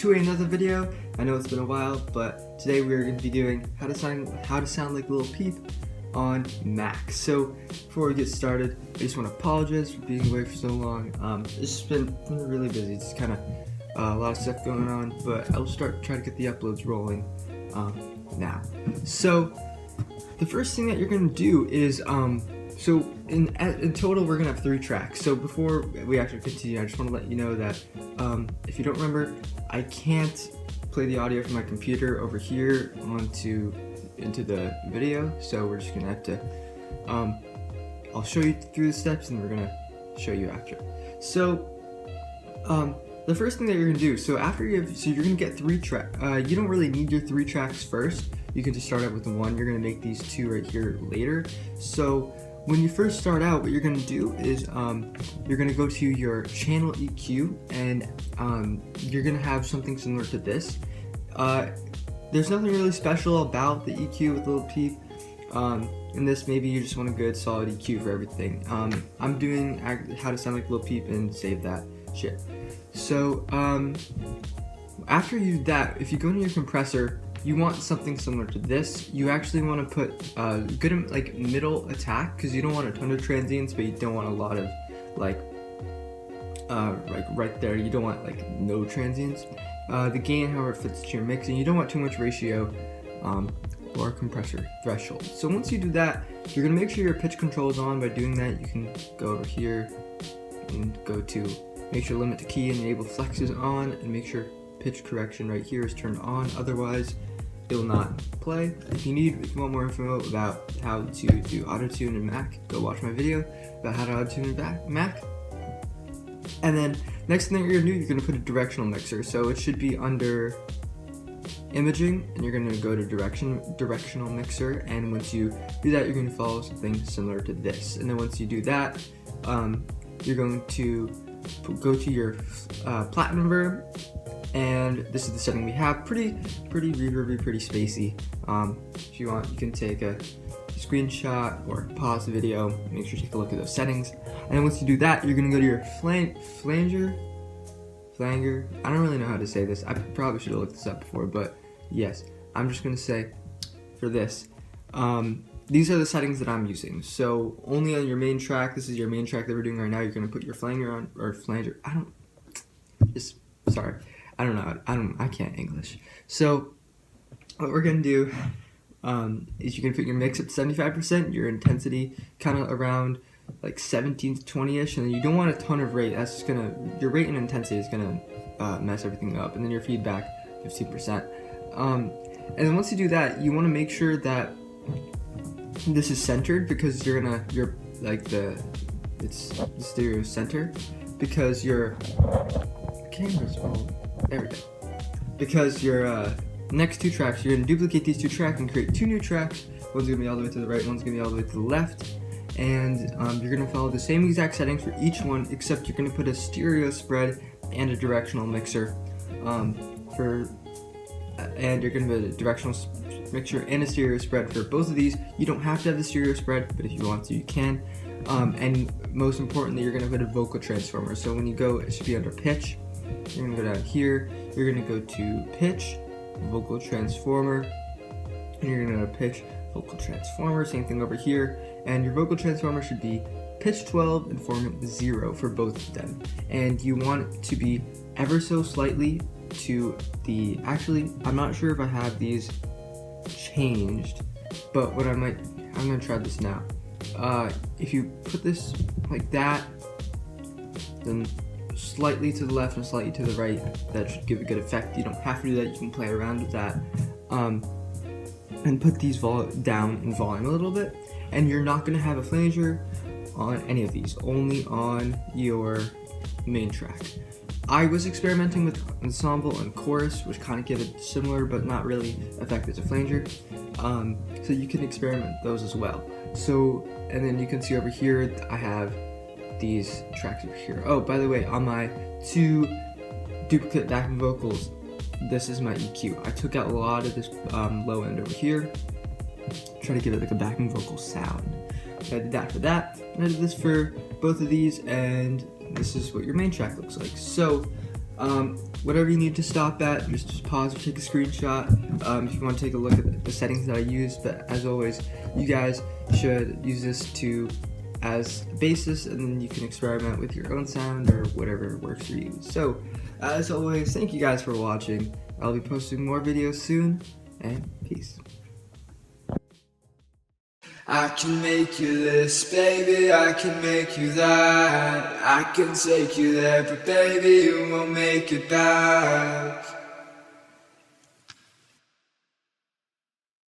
to another video. I know it's been a while, but today we're going to be doing how to sound like Lil Peep on Mac. So before we get started, I just want to apologize for being away for so long. It's just been really busy. It's kind of a lot of stuff going on, but I'll try to get the uploads rolling now. So the first thing that you're going to do is so in total we're gonna have 3 tracks. So before we actually continue, I just want to let you know that if you don't remember, I can't play the audio from my computer over here into the video. So we're just gonna have to I'll show you through the steps and we're gonna show you after. So the first thing that you're gonna do, so you're gonna get 3 tracks. You don't really need your 3 tracks first. You can just start out with 1. You're gonna make these 2 right here later. So when you first start out, what you're going to do is you're going to go to your channel EQ, and you're going to have something similar to this. There's nothing really special about the EQ with Lil Peep. In this, maybe you just want a good solid EQ for everything. I'm doing how to sound like Lil Peep and save that shit. So after you do that, if you go into your compressor, you want something similar to this. You actually want to put good like middle attack, because you don't want a ton of transients, but you don't want a lot of like right there. You don't want like no transients. The gain, however, fits to your mix, and you don't want too much ratio or compressor threshold. So once you do that, you're gonna make sure your pitch control is on. By doing that, you can go over here and go to make sure limit to key and enable flex is on, and make sure pitch correction right here is turned on. Otherwise, it will not play. If you want more info about how to do auto-tune in Mac, go watch my video about how to auto-tune in Mac. And then next thing you're gonna do, you're gonna put a directional mixer. So it should be under imaging, and you're gonna go to directional mixer. And once you do that, you're gonna follow something similar to this. And then once you do that, you're going to go to your platinum verb. And this is the setting we have. Pretty reverby, pretty spacey. If you want, you can take a screenshot or pause the video. Make sure you take a look at those settings. And then once you do that, you're gonna go to your flanger. I don't really know how to say this. I probably should have looked this up before, but yes, I'm just gonna say for this. These are the settings that I'm using. So only on your main track. This is your main track that we're doing right now. You're gonna put your flanger on, or flanger. Sorry. I can't English. So what we're gonna do is you can put your mix at 75%, your intensity kind of around like 17 to 20ish, and then you don't want a ton of rate. That's just your rate and intensity is gonna mess everything up. And then your feedback 15%. And then once you do that, you want to make sure that this is centered, because it's the stereo center, because your camera's all. There we go. Because your next 2 tracks, you're going to duplicate these 2 tracks and create 2 new tracks. One's going to be all the way to the right, one's going to be all the way to the left. And you're going to follow the same exact settings for each one, except you're going to put a stereo spread and a directional mixer. And you're going to put a directional mixer and a stereo spread for both of these. You don't have to have the stereo spread, but if you want to, you can. And most importantly, you're going to put a vocal transformer. So when you go, it should be under pitch. You're going to go down here, you're going to go to pitch, vocal transformer, and you're going to go to pitch, vocal transformer, same thing over here, and your vocal transformer should be pitch 12 and form 0 for both of them. And you want it to be ever so slightly to the, actually, I'm not sure if I have these changed, but I'm going to try this now. If you put this like that, then slightly to the left and slightly to the right, that should give a good effect. You don't have to do that, you can play around with that, and put these down in volume a little bit. And you're not going to have a flanger on any of these, only on your main track. I was experimenting with ensemble and chorus, which kind of give it similar but not really effective as a flanger, so you can experiment those as well. So, and then you can see over here I have these tracks over here. Oh, by the way, on my 2 duplicate backing vocals, this is my EQ. I took out a lot of this low end over here, try to give it like a backing vocal sound. So I did that for that, and I did this for both of these, and this is what your main track looks like. So Whatever you need to stop at, just pause or take a screenshot if you want to take a look at the settings that I used. But as always, you guys should use this as a basis, and then you can experiment with your own sound or whatever works for you. So as always, thank you guys for watching. I'll be posting more videos soon, and peace. I can make you this, baby, I can make you that. I can take you there, but baby, you won't make it back.